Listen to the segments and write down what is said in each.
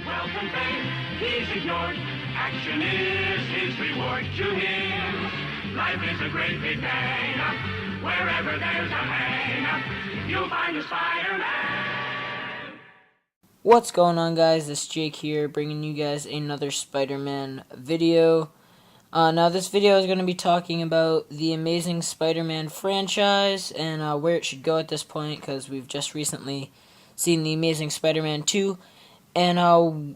wealth and fame, he's ignored. Action is his reward to him. Life is a great big bang. Wherever there's a hang, you'll find a Spider-Man. What's going on, guys? It's Jake here, bringing you guys another Spider-Man video. Now this video is going to be talking about the Amazing Spider-Man franchise and where it should go at this point, because we've just recently seen the Amazing Spider-Man 2. And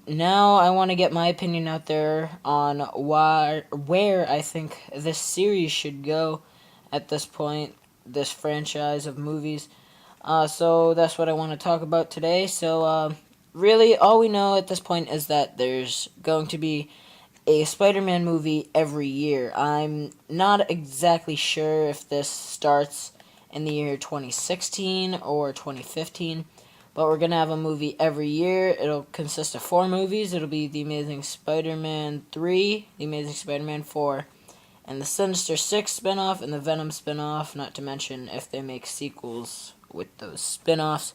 now I want to get my opinion out there on where I think this series should go at this point, this franchise of movies. So that's what I want to talk about today. So really, all we know at this point is that there's going to be a Spider-Man movie every year. I'm not exactly sure if this starts in the year 2016 or 2015, but we're going to have a movie every year. It'll consist of 4 movies. It'll be The Amazing Spider-Man 3, The Amazing Spider-Man 4, and the Sinister Six spinoff and the Venom spinoff, not to mention if they make sequels with those spinoffs.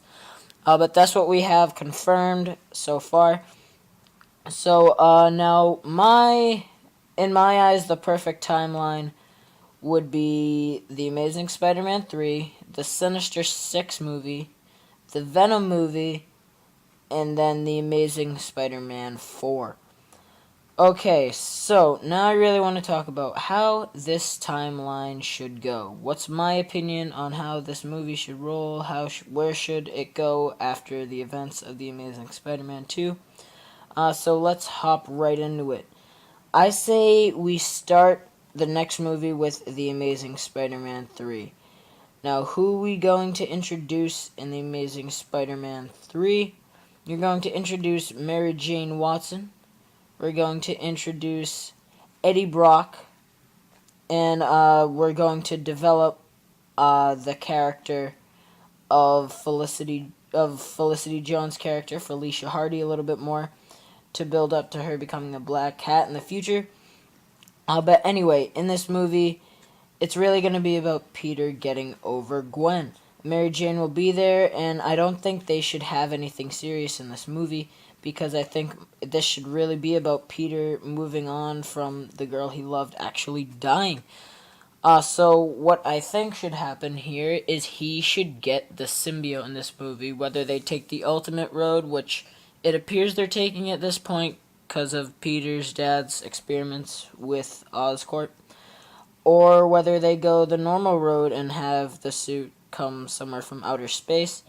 But that's what we have confirmed so far. So, now, in my eyes, the perfect timeline would be The Amazing Spider-Man 3, the Sinister Six movie, the Venom movie, and then The Amazing Spider-Man 4. Okay, so, now I really want to talk about how this timeline should go. What's my opinion on how this movie should roll? Where should it go after the events of The Amazing Spider-Man 2? So let's hop right into it. I say we start the next movie with The Amazing Spider-Man 3. Now, who are we going to introduce in The Amazing Spider-Man 3? You're going to introduce Mary Jane Watson. We're going to introduce Eddie Brock. And we're going to develop the character of Felicity Jones' character, Felicia Hardy, a little bit more, to build up to her becoming a Black Cat in the future. But anyway, in this movie, it's really going to be about Peter getting over Gwen. Mary Jane will be there, and I don't think they should have anything serious in this movie, because I think this should really be about Peter moving on from the girl he loved actually dying. So what I think should happen here is he should get the symbiote in this movie, whether they take the ultimate road, which it appears they're taking at this point because of Peter's dad's experiments with Oscorp, or whether they go the normal road and have the suit come somewhere from outer space.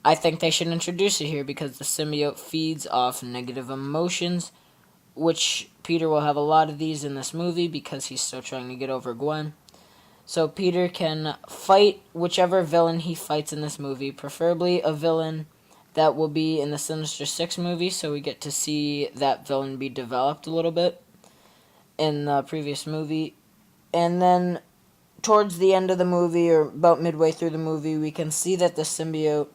I think they should introduce it here because the symbiote feeds off negative emotions, which Peter will have a lot of these in this movie because he's still trying to get over Gwen. So Peter can fight whichever villain he fights in this movie, preferably a villain that will be in the Sinister Six movie, so we get to see that villain be developed a little bit in the previous movie. And then towards the end of the movie, or about midway through the movie, we can see that the symbiote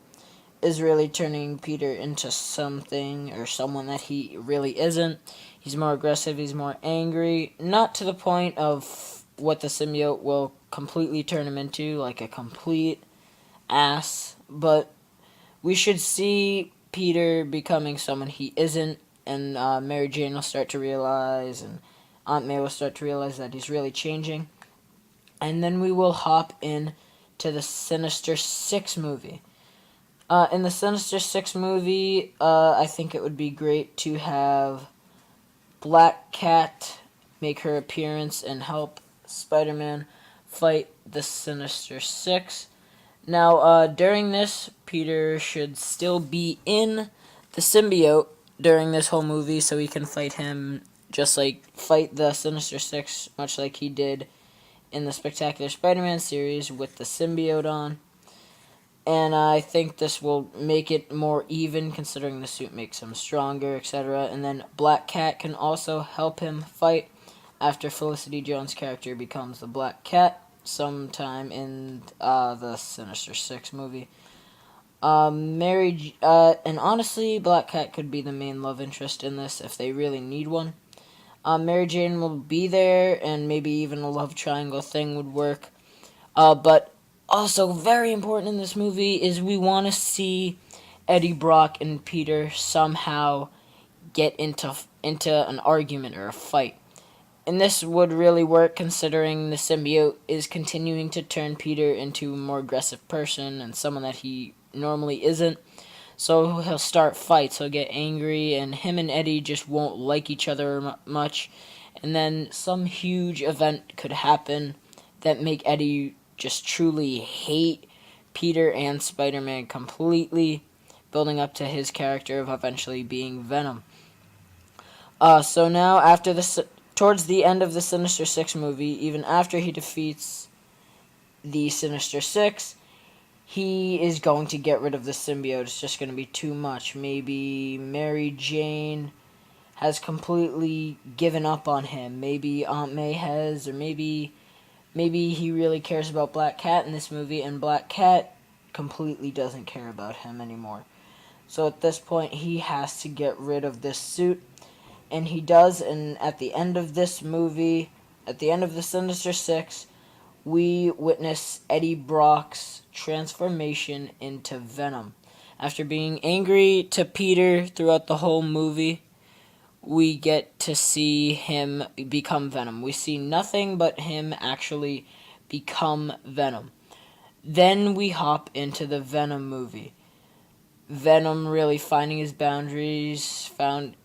is really turning Peter into something or someone that he really isn't. He's more aggressive, he's more angry, not to the point of what the symbiote will completely turn him into, like a complete ass, but we should see Peter becoming someone he isn't, and Mary Jane will start to realize, and Aunt May will start to realize that he's really changing. And then we will hop in to the Sinister Six movie. In the Sinister Six movie, I think it would be great to have Black Cat make her appearance and help Spider-Man fight the Sinister Six. Now, during this, Peter should still be in the symbiote during this whole movie, so he can fight him, fight the Sinister Six, much like he did in the Spectacular Spider-Man series with the symbiote on. And I think this will make it more even, considering the suit makes him stronger, etc. And then Black Cat can also help him fight after Felicity Jones' character becomes the Black Cat sometime in the Sinister Six movie. And honestly, Black Cat could be the main love interest in this if they really need one. Mary Jane will be there, and maybe even a love triangle thing would work. But also very important in this movie is we want to see Eddie Brock and Peter somehow get into an argument or a fight. And this would really work considering the symbiote is continuing to turn Peter into a more aggressive person and someone that he normally isn't. So he'll start fights, he'll get angry, and him and Eddie just won't like each other much. And then some huge event could happen that make Eddie just truly hate Peter and Spider-Man completely, building up to his character of eventually being Venom. So now, towards the end of the Sinister Six movie, even after he defeats the Sinister Six, he is going to get rid of the symbiote. It's just going to be too much. Maybe Mary Jane has completely given up on him. Maybe Aunt May has, or maybe he really cares about Black Cat in this movie, and Black Cat completely doesn't care about him anymore. So at this point, he has to get rid of this suit. And he does, and at the end of this movie, at the end of the Sinister Six, we witness Eddie Brock's transformation into Venom. After being angry to Peter throughout the whole movie, we get to see him become Venom. We see nothing but him actually become Venom. Then we hop into the Venom movie. Venom really finding his boundaries,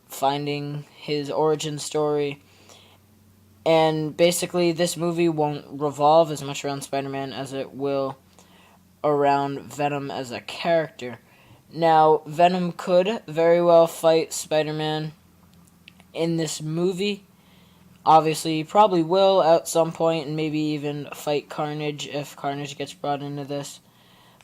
finding his origin story. And basically, this movie won't revolve as much around Spider-Man as it will around Venom as a character. Now, Venom could very well fight Spider-Man in this movie. Obviously, he probably will at some point, and maybe even fight Carnage if Carnage gets brought into this.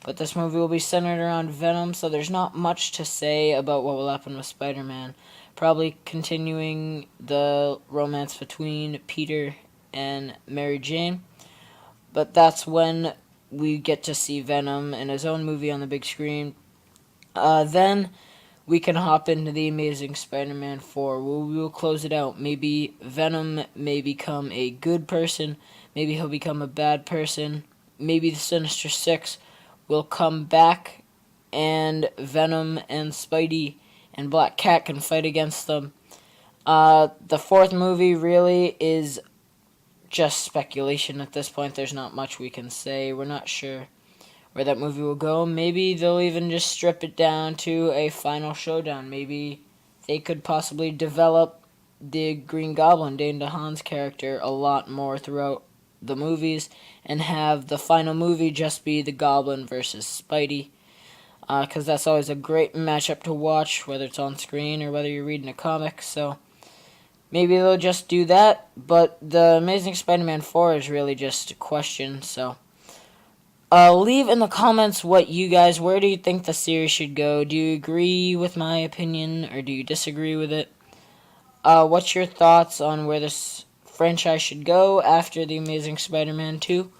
But this movie will be centered around Venom, so there's not much to say about what will happen with Spider-Man. Probably continuing the romance between Peter and Mary Jane. But that's when we get to see Venom in his own movie on the big screen. Then we can hop into the Amazing Spider-Man 4, where we will close it out. Maybe Venom may become a good person. Maybe he'll become a bad person. Maybe the Sinister Six will come back, and Venom and Spidey and Black Cat can fight against them. The fourth movie really is just speculation at this point. There's not much we can say. We're not sure where that movie will go. Maybe they'll even just strip it down to a final showdown. Maybe they could possibly develop the Green Goblin, Dane DeHaan's character, a lot more throughout the movies, and have the final movie just be the Goblin versus Spidey. Because that's always a great matchup to watch, whether it's on screen or whether you're reading a comic. So maybe they'll just do that. But the Amazing Spider-Man 4 is really just a question. So leave in the comments where do you think the series should go? Do you agree with my opinion, or do you disagree with it? What's your thoughts on where this franchise should go after The Amazing Spider-Man 2?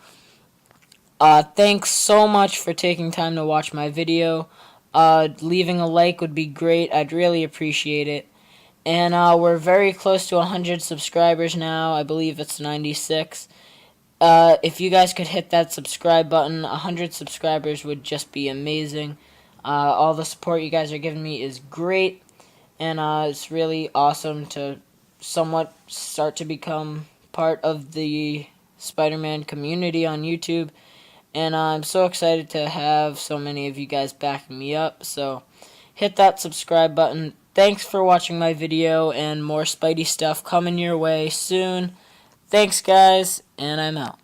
Thanks so much for taking time to watch my video. Leaving a like would be great. I'd really appreciate it. And we're very close to 100 subscribers now. I believe it's 96. If you guys could hit that subscribe button, 100 subscribers would just be amazing. All the support you guys are giving me is great. And it's really awesome to somewhat start to become part of the Spider-Man community on YouTube. And I'm so excited to have so many of you guys backing me up. So hit that subscribe button. Thanks for watching my video, and more Spidey stuff coming your way soon. Thanks, guys, and I'm out.